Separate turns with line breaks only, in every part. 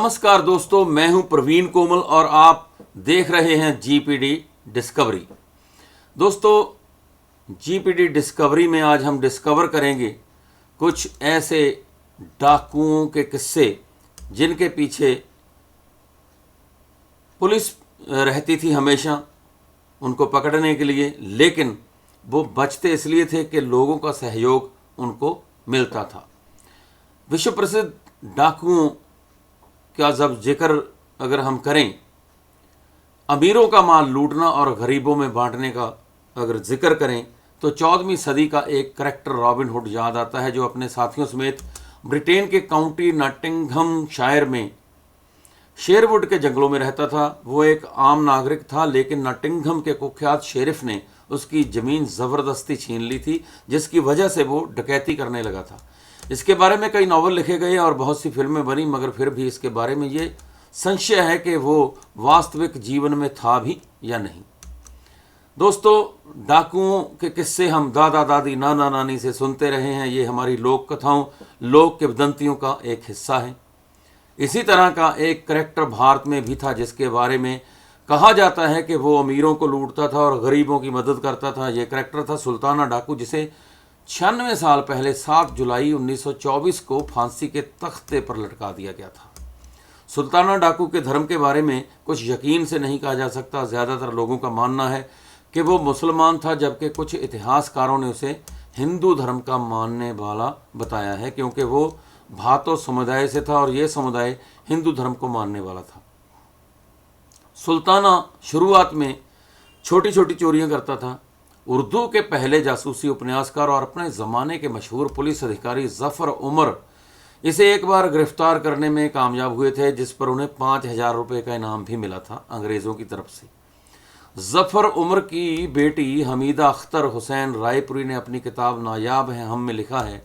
नमस्कार दोस्तों, मैं हूं प्रवीण कोमल और आप देख रहे हैं जीपीडी डिस्कवरी। दोस्तों, जीपीडी डिस्कवरी में आज हम डिस्कवर करेंगे कुछ ऐसे डाकुओं के किस्से जिनके पीछे पुलिस रहती थी हमेशा उनको पकड़ने के लिए, लेकिन वो बचते इसलिए थे कि लोगों का सहयोग उनको मिलता था। विश्व प्रसिद्ध डाकुओं का जब जिक्र अगर हम करें, अमीरों का माल लूटना और गरीबों में बांटने का अगर जिक्र करें, तो 14वीं सदी का एक करैक्टर रॉबिन हुड याद आता है, जो अपने साथियों समेत ब्रिटेन के काउंटी नॉटिंघमशायर में शेरवुड के जंगलों में रहता था। वो एक आम नागरिक था, लेकिन नॉटिंघम के कुख्यात शेरिफ ने उसकी ज़मीन ज़बरदस्ती छीन ली थी, जिसकी वजह से वो डकैती करने लगा था। इसके बारे में कई नावल लिखे गए और बहुत सी फिल्में बनी, मगर फिर भी इसके बारे में ये संशय है कि वो वास्तविक जीवन में था भी या नहीं। दोस्तों, डाकुओं के किस्से हम दादा दादी नाना नानी से सुनते रहे हैं। ये हमारी लोक कथाओं, लोक किंवदंतियों का एक हिस्सा है। इसी तरह का एक करैक्टर भारत में भी था, जिसके बारे में कहा जाता है कि वो अमीरों को लूटता था और गरीबों की मदद करता था। ये करैक्टर था सुल्ताना डाकू, जिसे 96 साल पहले 7 जुलाई 1924 को फांसी के तख्ते पर लटका दिया गया था। सुल्ताना डाकू के धर्म के बारे में कुछ यकीन से नहीं कहा जा सकता। ज़्यादातर लोगों का मानना है कि वो मुसलमान था, जबकि कुछ इतिहासकारों ने उसे हिंदू धर्म का मानने वाला बताया है, क्योंकि वो भातो समुदाय से था और ये समुदाय हिंदू धर्म को मानने वाला था। सुल्ताना शुरुआत में छोटी छोटी चोरियां करता था। उर्दू के पहले जासूसी उपन्यासकार और अपने ज़माने के मशहूर पुलिस अधिकारी ज़फ़र उमर इसे एक बार गिरफ्तार करने में कामयाब हुए थे, जिस पर उन्हें 5,000 रुपये का इनाम भी मिला था अंग्रेज़ों की तरफ से। ज़फ़र उमर की बेटी हमीदा अख्तर हुसैन रायपुरी ने अपनी किताब नायाब है हम में लिखा है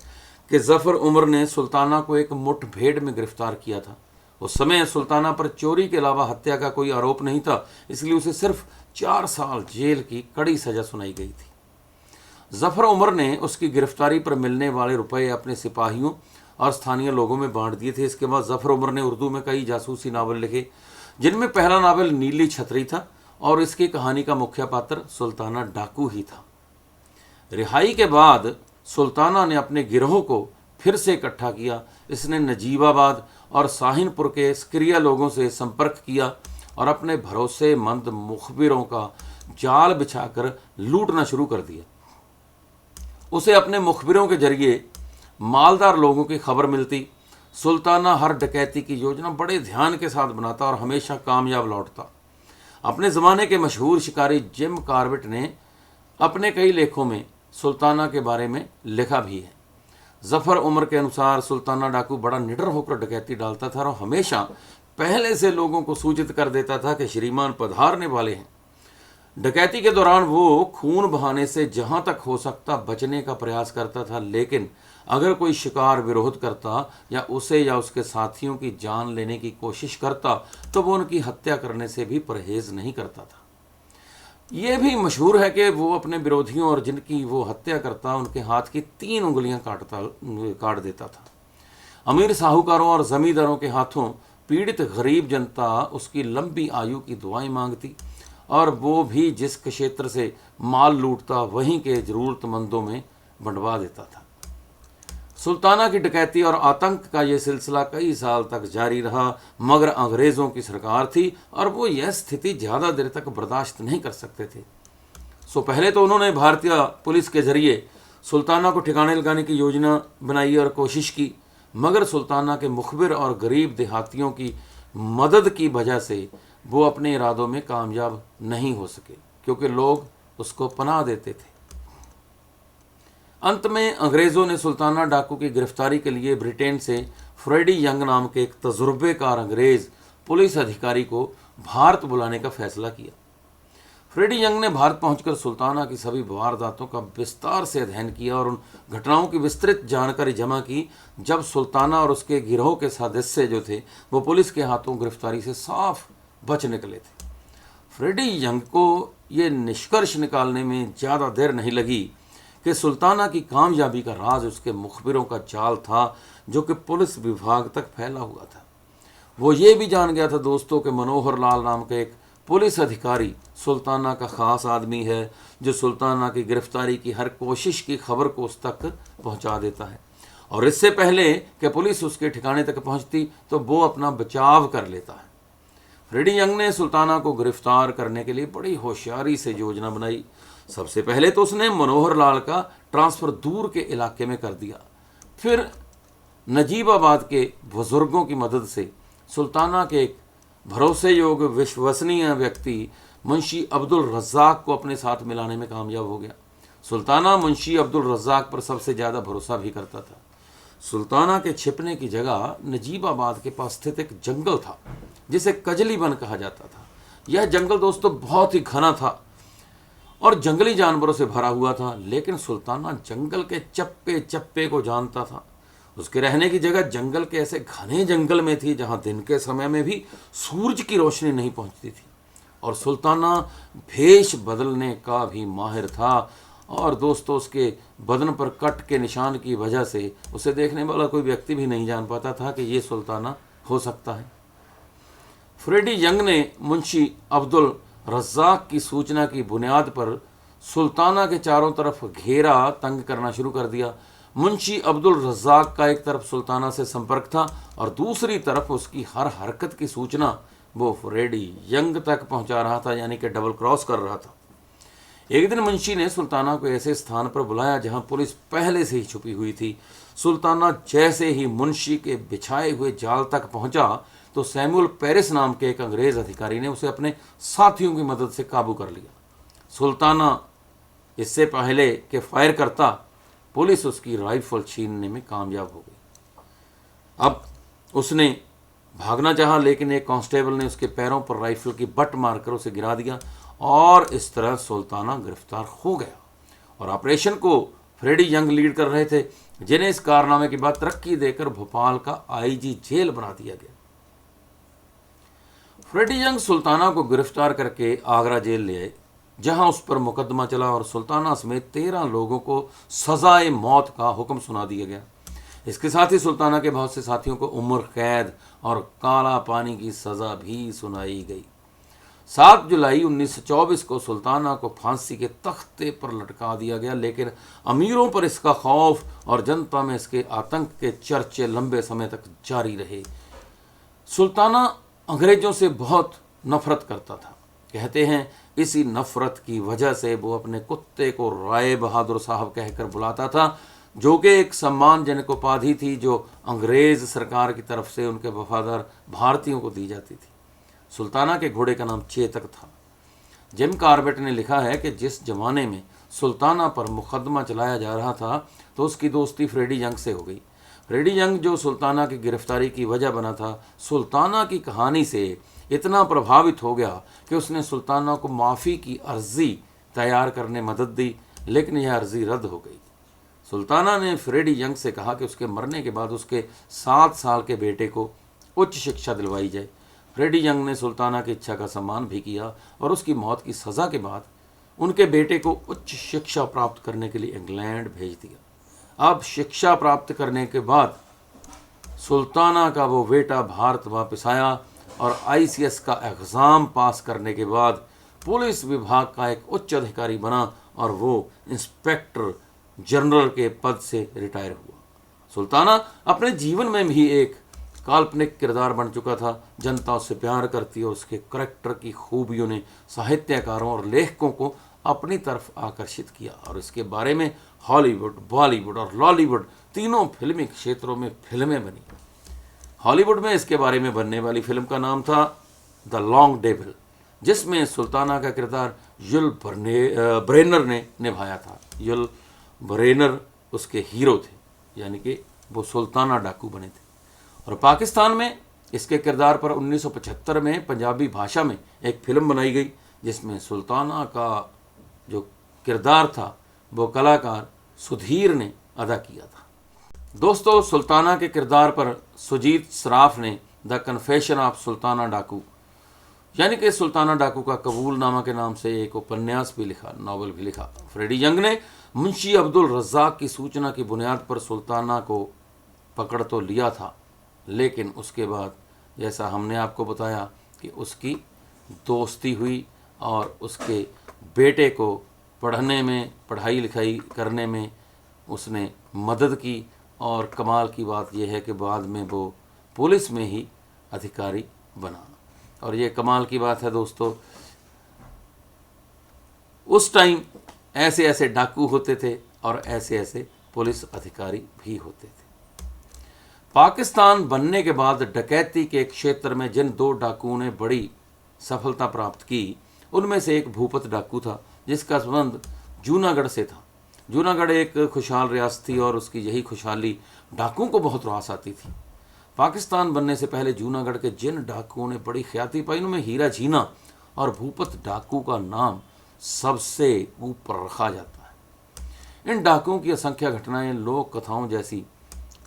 कि ज़फ़र उमर ने सुल्ताना को एक मुठभेड़ में गिरफ्तार किया था। उस समय सुल्ताना पर चोरी के अलावा हत्या का कोई आरोप नहीं था, इसलिए उसे सिर्फ 4 साल जेल की कड़ी सज़ा सुनाई गई थी। ज़फ़र उमर ने उसकी गिरफ्तारी पर मिलने वाले रुपए अपने सिपाहियों और स्थानीय लोगों में बांट दिए थे। इसके बाद ज़फ़र उमर ने उर्दू में कई जासूसी नावल लिखे, जिनमें पहला नावल नीली छतरी था और इसकी कहानी का मुख्य पात्र सुल्ताना डाकू ही था। रिहाई के बाद सुल्ताना ने अपने गिरोह को फिर से इकट्ठा किया। इसने नजीबाबाद और साहिनपुर के स्क्रिया लोगों से संपर्क किया और अपने भरोसेमंद मुखबिरों का जाल बिछाकर लूटना शुरू कर दिया। उसे अपने मुखबिरों के जरिए मालदार लोगों की खबर मिलती। सुल्ताना हर डकैती की योजना बड़े ध्यान के साथ बनाता और हमेशा कामयाब लौटता। अपने ज़माने के मशहूर शिकारी जिम कार्बेट ने अपने कई लेखों में सुल्ताना के बारे में लिखा भी है। ज़फ़र उमर के अनुसार सुल्ताना डाकू बड़ा निडर होकर डकैती डालता था और हमेशा पहले से लोगों को सूचित कर देता था कि श्रीमान पधारने वाले हैं। डकैती के दौरान वो खून बहाने से जहां तक हो सकता बचने का प्रयास करता था, लेकिन अगर कोई शिकार विरोध करता या उसे या उसके साथियों की जान लेने की कोशिश करता, तो वो उनकी हत्या करने से भी परहेज नहीं करता था। ये भी मशहूर है कि वो अपने विरोधियों और जिनकी वो हत्या करता उनके हाथ की 3 उंगलियां काट देता था। अमीर साहूकारों और जमींदारों के हाथों पीड़ित गरीब जनता उसकी लंबी आयु की दुआएं मांगती और वो भी जिस क्षेत्र से माल लूटता वहीं के ज़रूरतमंदों में बंटवा देता था। सुल्ताना की डकैती और आतंक का ये सिलसिला कई साल तक जारी रहा, मगर अंग्रेज़ों की सरकार थी और वो यह स्थिति ज़्यादा देर तक बर्दाश्त नहीं कर सकते थे। पहले तो उन्होंने भारतीय पुलिस के जरिए सुल्ताना को ठिकाने लगाने की योजना बनाई और कोशिश की, मगर सुल्ताना के मुखबिर और गरीब देहातियों की मदद की वजह से वो अपने इरादों में कामयाब नहीं हो सके, क्योंकि लोग उसको पनाह देते थे। अंत में अंग्रेज़ों ने सुल्ताना डाकू की गिरफ्तारी के लिए ब्रिटेन से फ्रेडी यंग नाम के एक तजुर्बेकार अंग्रेज़ पुलिस अधिकारी को भारत बुलाने का फैसला किया। फ्रेडी यंग ने भारत पहुंचकर सुल्ताना की सभी वारदातों का विस्तार से अध्ययन किया और उन घटनाओं की विस्तृत जानकारी जमा की जब सुल्ताना और उसके गिरोह के सदस्य जो थे वो पुलिस के हाथों गिरफ्तारी से साफ बच निकले थे। फ्रेडी यंग को ये निष्कर्ष निकालने में ज़्यादा देर नहीं लगी कि सुल्ताना की कामयाबी का राज उसके मुखबिरों का जाल था, जो कि पुलिस विभाग तक फैला हुआ था। वो ये भी जान गया था दोस्तों कि मनोहर लाल नाम का एक पुलिस अधिकारी सुल्ताना का ख़ास आदमी है, जो सुल्ताना की गिरफ्तारी की हर कोशिश की खबर को उस तक पहुंचा देता है, और इससे पहले कि पुलिस उसके ठिकाने तक पहुंचती तो वो अपना बचाव कर लेता है। फ्रेडी यंग ने सुल्ताना को गिरफ्तार करने के लिए बड़ी होशियारी से योजना बनाई। सबसे पहले तो उसने मनोहर लाल का ट्रांसफ़र दूर के इलाके में कर दिया। फिर नजीबाबाद के बुजुर्गों की मदद से सुल्ताना के एक भरोसेयोग्य विश्वसनीय व्यक्ति मुंशी अब्दुल रज़ाक को अपने साथ मिलाने में कामयाब हो गया। सुल्ताना मुंशी अब्दुल रज़ाक पर सबसे ज़्यादा भरोसा भी करता था। सुल्ताना के छिपने की जगह नजीबाबाद के पास स्थित एक जंगल था जिसे कजली वन कहा जाता था। यह जंगल दोस्तों बहुत ही घना था और जंगली जानवरों से भरा हुआ था, लेकिन सुल्ताना जंगल के चप्पे चप्पे को जानता था। उसके रहने की जगह जंगल के ऐसे घने जंगल में थी जहां दिन के समय में भी सूरज की रोशनी नहीं पहुंचती थी, और सुल्ताना भेष बदलने का भी माहिर था। और दोस्तों उसके बदन पर कट के निशान की वजह से उसे देखने वाला कोई व्यक्ति भी नहीं जान पाता था कि ये सुल्ताना हो सकता है। फ्रेडी यंग ने मुंशी अब्दुल रज़ाक की सूचना की बुनियाद पर सुल्ताना के चारों तरफ घेरा तंग करना शुरू कर दिया। मुंशी अब्दुल रज़ाक का एक तरफ सुल्ताना से संपर्क था और दूसरी तरफ उसकी हर हरकत की सूचना वो फ्रेडी यंग तक पहुंचा रहा था, यानी कि डबल क्रॉस कर रहा था। एक दिन मुंशी ने सुल्ताना को ऐसे स्थान पर बुलाया जहां पुलिस पहले से ही छुपी हुई थी। सुल्ताना जैसे ही मुंशी के बिछाए हुए जाल तक पहुंचा तो सैमुअल पेरिस नाम के एक अंग्रेज अधिकारी ने उसे अपने साथियों की मदद से काबू कर लिया। सुल्ताना इससे पहले कि फायर करता, पुलिस उसकी राइफल छीनने में कामयाब हो गई। अब उसने भागना चाहा, लेकिन एक कांस्टेबल ने उसके पैरों पर राइफल की बट मारकर उसे गिरा दिया और इस तरह सुल्ताना गिरफ्तार हो गया। और ऑपरेशन को फ्रेडी यंग लीड कर रहे थे, जिन्हें इस कारनामे के बाद तरक्की देकर भोपाल का आईजी जेल बना दिया गया। फ्रेडी यंग सुल्ताना को गिरफ्तार करके आगरा जेल ले आए, जहां उस पर मुकदमा चला और सुल्ताना समेत 13 लोगों को सजाए मौत का हुक्म सुना दिया गया। इसके साथ ही सुल्ताना के बहुत से साथियों को उम्र कैद और काला पानी की सजा भी सुनाई गई। 7 जुलाई 1924 को सुल्ताना को फांसी के तख्ते पर लटका दिया गया, लेकिन अमीरों पर इसका खौफ और जनता में इसके आतंक के चर्चे लंबे समय तक जारी रहे। सुल्ताना अंग्रेजों से बहुत नफरत करता था। कहते हैं इसी नफरत की वजह से वो अपने कुत्ते को राय बहादुर साहब कहकर बुलाता था, जो कि एक सम्मानजनक उपाधि थी जो अंग्रेज सरकार की तरफ से उनके वफादार भारतीयों को दी जाती थी। सुल्ताना के घोड़े का नाम चेतक था। जिम कार्बेट ने लिखा है कि जिस जमाने में सुल्ताना पर मुकदमा चलाया जा रहा था तो उसकी दोस्ती फ्रेडी यंग से हो गई। फ्रेडी यंग, जो सुल्ताना की गिरफ्तारी की वजह बना था, सुल्ताना की कहानी से इतना प्रभावित हो गया कि उसने सुल्ताना को माफ़ी की अर्जी तैयार करने में मदद दी, लेकिन यह अर्जी रद्द हो गई। सुल्ताना ने फ्रेडी यंग से कहा कि उसके मरने के बाद उसके 7 साल के बेटे को उच्च शिक्षा दिलवाई जाए। फ्रेडी यंग ने सुल्ताना की इच्छा का सम्मान भी किया और उसकी मौत की सज़ा के बाद उनके बेटे को उच्च शिक्षा प्राप्त करने के लिए इंग्लैंड भेज दिया। अब शिक्षा प्राप्त करने के बाद सुल्ताना का वो बेटा भारत वापस आया और ICS का एग्ज़ाम पास करने के बाद पुलिस विभाग का एक उच्च अधिकारी बना और वो इंस्पेक्टर जनरल के पद से रिटायर हुआ। सुल्ताना अपने जीवन में भी एक काल्पनिक किरदार बन चुका था। जनता उससे प्यार करती और उसके करैक्टर की खूबियों ने साहित्यकारों और लेखकों को अपनी तरफ आकर्षित किया और इसके बारे में हॉलीवुड, बॉलीवुड और लॉलीवुड तीनों फिल्मी क्षेत्रों में फिल्में बनी। हॉलीवुड में इसके बारे में बनने वाली फिल्म का नाम था द लॉन्ग डेविल, जिसमें सुल्ताना का किरदार युल ब्रेनर ने निभाया था। युल ब्रेनर उसके हीरो थे, यानी कि वो सुल्ताना डाकू बने थे। और पाकिस्तान में इसके किरदार पर 1975 में पंजाबी भाषा में एक फिल्म बनाई गई, जिसमें सुल्ताना का जो किरदार था वो कलाकार सुधीर ने अदा किया था। दोस्तों, सुल्ताना के किरदार पर सुजीत सराफ ने द कन्फेशन ऑफ सुल्ताना डाकू, यानी कि सुल्ताना डाकू का कबूलनामा के नाम से एक उपन्यास भी लिखा, नावल भी लिखा। फ्रेडी यंग ने मुंशी अब्दुल रज़ाक की सूचना की बुनियाद पर सुल्ताना को पकड़ तो लिया था, लेकिन उसके बाद जैसा हमने आपको बताया कि उसकी दोस्ती हुई और उसके बेटे को पढ़ने में, पढ़ाई लिखाई करने में उसने मदद की। और कमाल की बात यह है कि बाद में वो पुलिस में ही अधिकारी बना। और ये कमाल की बात है दोस्तों, उस टाइम ऐसे ऐसे डाकू होते थे और ऐसे ऐसे पुलिस अधिकारी भी होते थे। पाकिस्तान बनने के बाद डकैती के क्षेत्र में जिन 2 डाकुओं ने बड़ी सफलता प्राप्त की, उनमें से एक भूपत डाकू था जिसका संबंध जूनागढ़ से था। जूनागढ़ एक खुशहाल रियासत थी और उसकी यही खुशहाली डाकुओं को बहुत रास आती थी। पाकिस्तान बनने से पहले जूनागढ़ के जिन डाकुओं ने बड़ी ख्याति पाई, उनमें हीरा झीना और भूपत डाकू का नाम सबसे ऊपर रखा जाता है। इन डाकुओं की असंख्य घटनाएं लोक कथाओं जैसी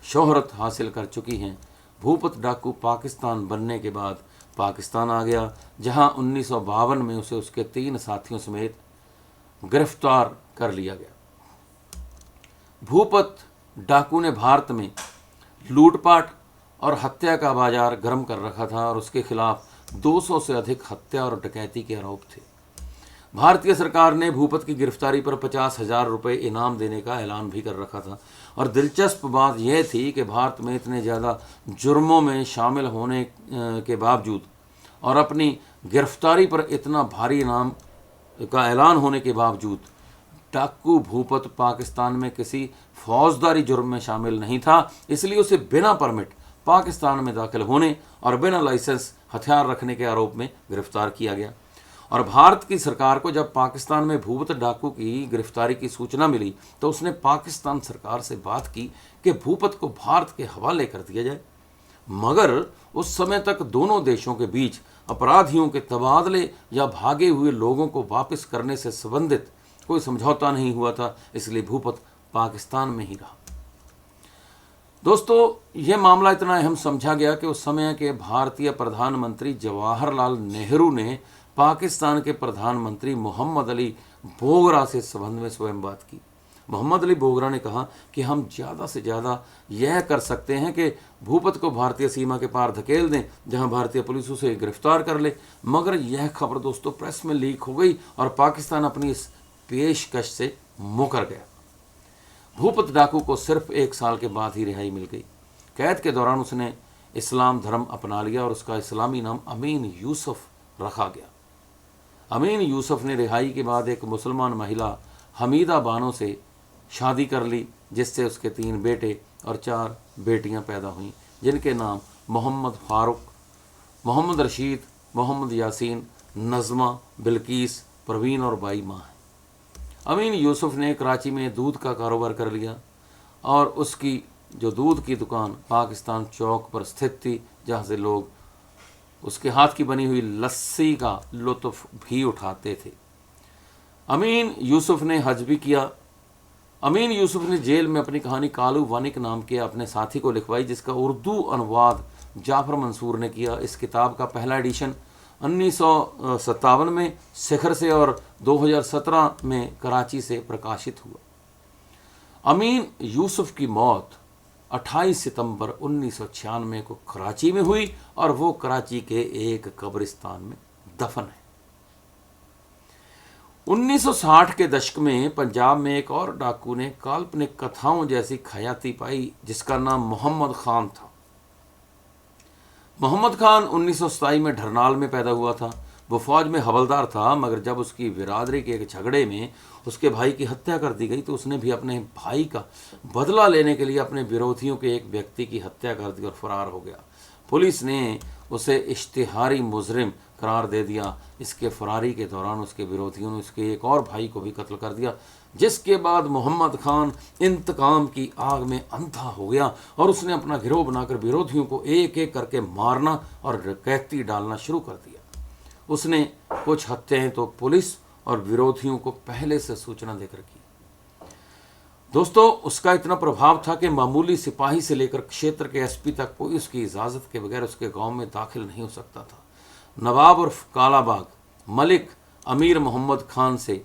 शोहरत हासिल कर चुकी हैं। भूपत डाकू पाकिस्तान बनने के बाद पाकिस्तान आ गया, जहां 1952 में उसे उसके 3 साथियों समेत गिरफ्तार कर लिया गया। भूपत डाकू ने भारत में लूटपाट और हत्या का बाजार गर्म कर रखा था और उसके खिलाफ 200 से अधिक हत्या और डकैती के आरोप थे। भारतीय सरकार ने भूपत की गिरफ्तारी पर 50,000 रुपये इनाम देने का ऐलान भी कर रखा था। और दिलचस्प बात यह थी कि भारत में इतने ज़्यादा जुर्मों में शामिल होने के बावजूद और अपनी गिरफ्तारी पर इतना भारी इनाम का ऐलान होने के बावजूद डाकू भूपत पाकिस्तान में किसी फौजदारी जुर्म में शामिल नहीं था। इसलिए उसे बिना परमिट पाकिस्तान में दाखिल होने और बिना लाइसेंस हथियार रखने के आरोप में गिरफ्तार किया गया। और भारत की सरकार को जब पाकिस्तान में भूपत डाकू की गिरफ्तारी की सूचना मिली तो उसने पाकिस्तान सरकार से बात की कि भूपत को भारत के हवाले कर दिया जाए। मगर उस समय तक दोनों देशों के बीच अपराधियों के तबादले या भागे हुए लोगों को वापस करने से संबंधित कोई समझौता नहीं हुआ था, इसलिए भूपत पाकिस्तान में ही रहा। दोस्तों, यह मामला इतना अहम समझा गया कि उस समय के भारतीय प्रधानमंत्री जवाहरलाल नेहरू ने पाकिस्तान के प्रधानमंत्री मोहम्मद अली बोगरा से इस संबंध में स्वयं बात की। मोहम्मद अली बोगरा ने कहा कि हम ज़्यादा से ज़्यादा यह कर सकते हैं कि भूपत को भारतीय सीमा के पार धकेल दें, जहां भारतीय पुलिस उसे गिरफ्तार कर ले। मगर यह खबर दोस्तों प्रेस में लीक हो गई और पाकिस्तान अपनी इस पेशकश से मुकर गया। भूपत डाकू को सिर्फ 1 साल के बाद ही रिहाई मिल गई। कैद के दौरान उसने इस्लाम धर्म अपना लिया और उसका इस्लामी नाम अमीन यूसुफ रखा गया। अमीन यूसुफ ने रिहाई के बाद एक मुसलमान महिला हमीदा बानो से शादी कर ली, जिससे उसके 3 बेटे और 4 बेटियां पैदा हुईं, जिनके नाम मोहम्मद फारूक, मोहम्मद रशीद, मोहम्मद यासीन, नज़मा, बिल्कीस, परवीन और बाई माँ हैं। अमीन यूसुफ ने कराची में दूध का कारोबार कर लिया और उसकी जो दूध की दुकान पाकिस्तान चौक पर स्थित थी, जहाँ से लोग उसके हाथ की बनी हुई लस्सी का लुत्फ़ भी उठाते थे। अमीन यूसुफ ने हज भी किया। अमीन यूसुफ ने जेल में अपनी कहानी कालू वानिक नाम के अपने साथी को लिखवाई, जिसका उर्दू अनुवाद जाफर मंसूर ने किया। इस किताब का पहला एडिशन 1957 में शिखर से और 2017 में कराची से प्रकाशित हुआ। अमीन यूसुफ की मौत 28 सितंबर 1996 को कराची में हुई और वो कराची के एक कब्रिस्तान में दफन है। 1960 के दशक में पंजाब में एक और डाकू ने काल्पनिक कथाओं जैसी खयाती पाई, जिसका नाम मोहम्मद खान था। मोहम्मद खान 1927 में ढरनाल में पैदा हुआ था। वो फौज में हवलदार था, मगर जब उसकी बिरादरी के एक झगड़े में उसके भाई की हत्या कर दी गई तो उसने भी अपने भाई का बदला लेने के लिए अपने विरोधियों के एक व्यक्ति की हत्या कर दी और फरार हो गया। पुलिस ने उसे इश्तिहारी मुजरिम करार दे दिया। इसके फरारी के दौरान उसके विरोधियों ने उसके एक और भाई को भी कत्ल कर दिया, जिसके बाद मोहम्मद खान इंतकाम की आग में अंधा हो गया और उसने अपना गिरोह बनाकर विरोधियों को एक एक करके मारना और डकैती डालना शुरू कर दिया। उसने कुछ हत्याएं तो पुलिस और विरोधियों को पहले से सूचना देकर की। दोस्तों, उसका इतना प्रभाव था कि मामूली सिपाही से लेकर क्षेत्र के एसपी तक कोई उसकी इजाज़त के बगैर उसके गांव में दाखिल नहीं हो सकता था। नवाब उर्फ कालाबाग मलिक अमीर मोहम्मद खान से,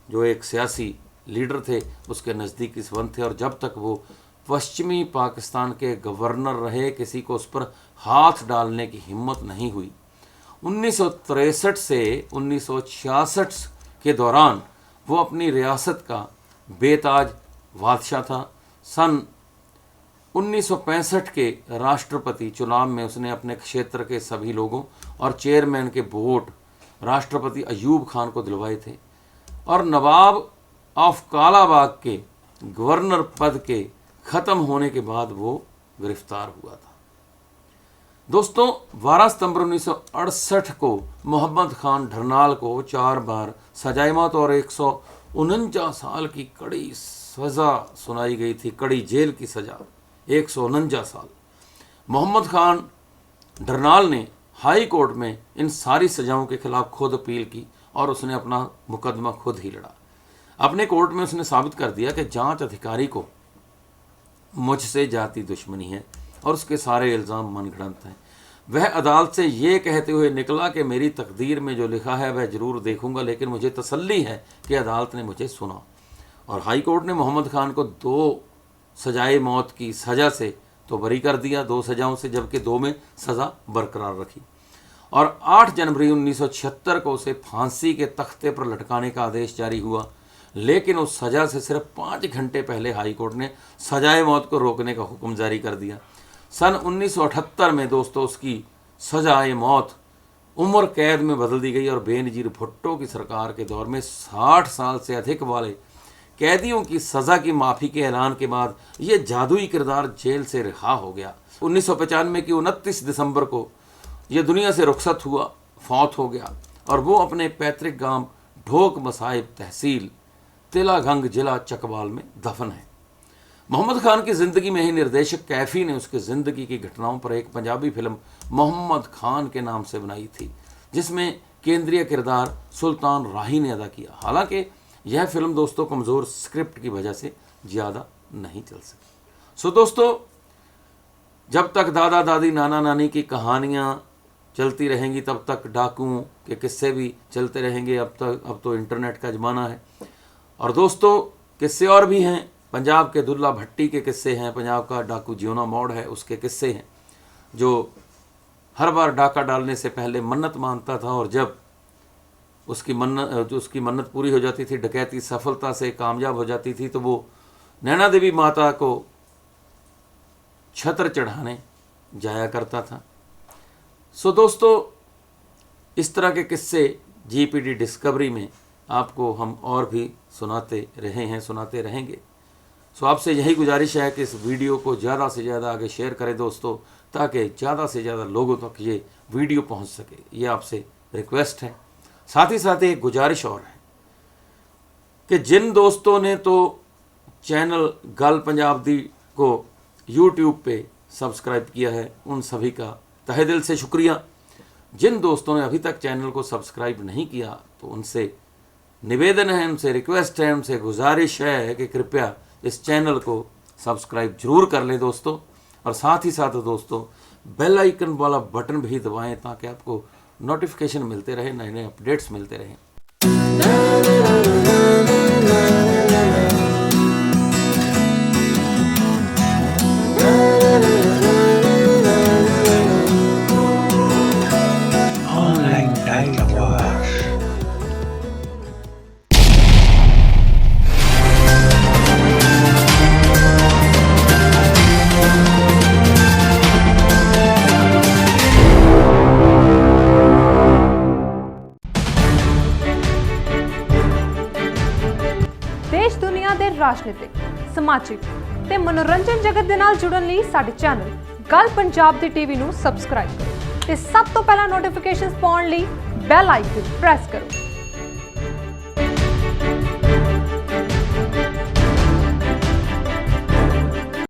जो एक सियासी लीडर थे, उसके नज़दीकी संबंध थे और जब तक वो पश्चिमी पाकिस्तान के गवर्नर रहे, किसी को उस पर हाथ डालने की हिम्मत नहीं हुई। 1963 से 1966 के दौरान वो अपनी रियासत का बेताज बादशाह था। सन 1965 के राष्ट्रपति चुनाव में उसने अपने क्षेत्र के सभी लोगों और चेयरमैन के वोट राष्ट्रपति अयूब खान को दिलवाए थे और नवाब ऑफ कालाबाग के गवर्नर पद के ख़त्म होने के बाद वो गिरफ्तार हुआ था। दोस्तों, 12 सितंबर 1968 को मोहम्मद खान ढरनाल को 4 बार सजाए मौत और 149 साल की कड़ी सज़ा सुनाई गई थी। कड़ी जेल की सज़ा 149 साल। मोहम्मद खान ढरनाल ने हाई कोर्ट में इन सारी सजाओं के खिलाफ खुद अपील की और उसने अपना मुकदमा खुद ही लड़ा। अपने कोर्ट में उसने साबित कर दिया कि जांच अधिकारी को मुझसे जाति दुश्मनी है और उसके सारे इल्ज़ाम मनगढ़ंत हैं। वह अदालत से ये कहते हुए निकला कि मेरी तकदीर में जो लिखा है वह ज़रूर देखूंगा, लेकिन मुझे तसल्ली है कि अदालत ने मुझे सुना। और हाई कोर्ट ने मोहम्मद खान को 2 सजाए मौत की सज़ा से तो बरी कर दिया, 2 सजाओं से, जबकि 2 में सज़ा बरकरार रखी। और 8 जनवरी 1976 को उसे फांसी के तख्ते पर लटकाने का आदेश जारी हुआ, लेकिन उस सज़ा से सिर्फ 5 घंटे पहले हाई कोर्ट ने सजाए मौत को रोकने का हुक्म जारी कर दिया। सन 1978 में दोस्तों उसकी सजाए मौत उम्र कैद में बदल दी गई और बेनज़ीर भुट्टो की सरकार के दौर में 60 साल से अधिक वाले कैदियों की सज़ा की माफ़ी के ऐलान के बाद ये जादुई किरदार जेल से रिहा हो गया। 1995 की 29 दिसंबर को ये दुनिया से रुखसत हुआ, फौत हो गया और वो अपने पैतृक गांव ढोक मसाहिब तहसील तिलागंग जिला चकवाल में दफन है। मोहम्मद खान की ज़िंदगी में ही निर्देशक कैफ़ी ने उसकी ज़िंदगी की घटनाओं पर एक पंजाबी फिल्म मोहम्मद खान के नाम से बनाई थी, जिसमें केंद्रीय किरदार सुल्तान राही ने अदा किया। हालांकि यह फिल्म दोस्तों कमज़ोर स्क्रिप्ट की वजह से ज़्यादा नहीं चल सकी। सो दोस्तों, जब तक दादा दादी नाना नानी की कहानियाँ चलती रहेंगी तब तक डाकुओं के किस्से भी चलते रहेंगे। अब तो इंटरनेट का ज़माना है। और दोस्तों, किस्से और भी हैं। पंजाब के दुल्ला भट्टी के किस्से हैं, पंजाब का डाकू जियोना मोड़ है उसके किस्से हैं, जो हर बार डाका डालने से पहले मन्नत मानता था और जब उसकी मन्नत पूरी हो जाती थी, डकैती सफलता से कामयाब हो जाती थी, तो वो नैना देवी माता को छत्र चढ़ाने जाया करता था। सो दोस्तों, इस तरह के किस्से जीपीडी डिस्कवरी में आपको हम और भी सुनाते रहे हैं, सुनाते रहेंगे। सो आपसे यही गुजारिश है कि इस वीडियो को ज़्यादा से ज़्यादा आगे शेयर करें दोस्तों, ताकि ज़्यादा से ज़्यादा लोगों तक ये वीडियो पहुंच सके। ये आपसे रिक्वेस्ट है। साथ ही साथ एक गुजारिश और है कि जिन दोस्तों ने तो चैनल गल पंजाब दी को यूट्यूब पे सब्सक्राइब किया है, उन सभी का तहे दिल से शुक्रिया। जिन दोस्तों ने अभी तक चैनल को सब्सक्राइब नहीं किया, तो उनसे निवेदन है, उनसे रिक्वेस्ट है, उनसे गुजारिश है कि कृपया इस चैनल को सब्सक्राइब जरूर कर लें दोस्तों। और साथ ही साथ दोस्तों बेल आइकन वाला बटन भी दबाएं ताकि आपको नोटिफिकेशन मिलते रहे, नए नए अपडेट्स मिलते रहें।
देश दुनिया ਦੇ ਰਾਜਨੀਤਿਕ, ਸਮਾਜਿਕ ਤੇ ਮਨੋਰੰਜਨ ਜਗਤ ਦੇ ਨਾਲ ਜੁੜਨ ਲਈ ਸਾਡੇ ਚੈਨਲ ਗੱਲ ਪੰਜਾਬ ਦੀ ਟੀਵੀ ਨੂੰ ਸਬਸਕ੍ਰਾਈਬ ਕਰੋ ਤੇ ਸਭ ਤੋਂ ਪਹਿਲਾਂ ਨੋਟੀਫਿਕੇਸ਼ਨਸ ਪਾਉਣ ਲਈ ਬੈਲ ਆਈਕਨ ਪ੍ਰੈਸ ਕਰੋ।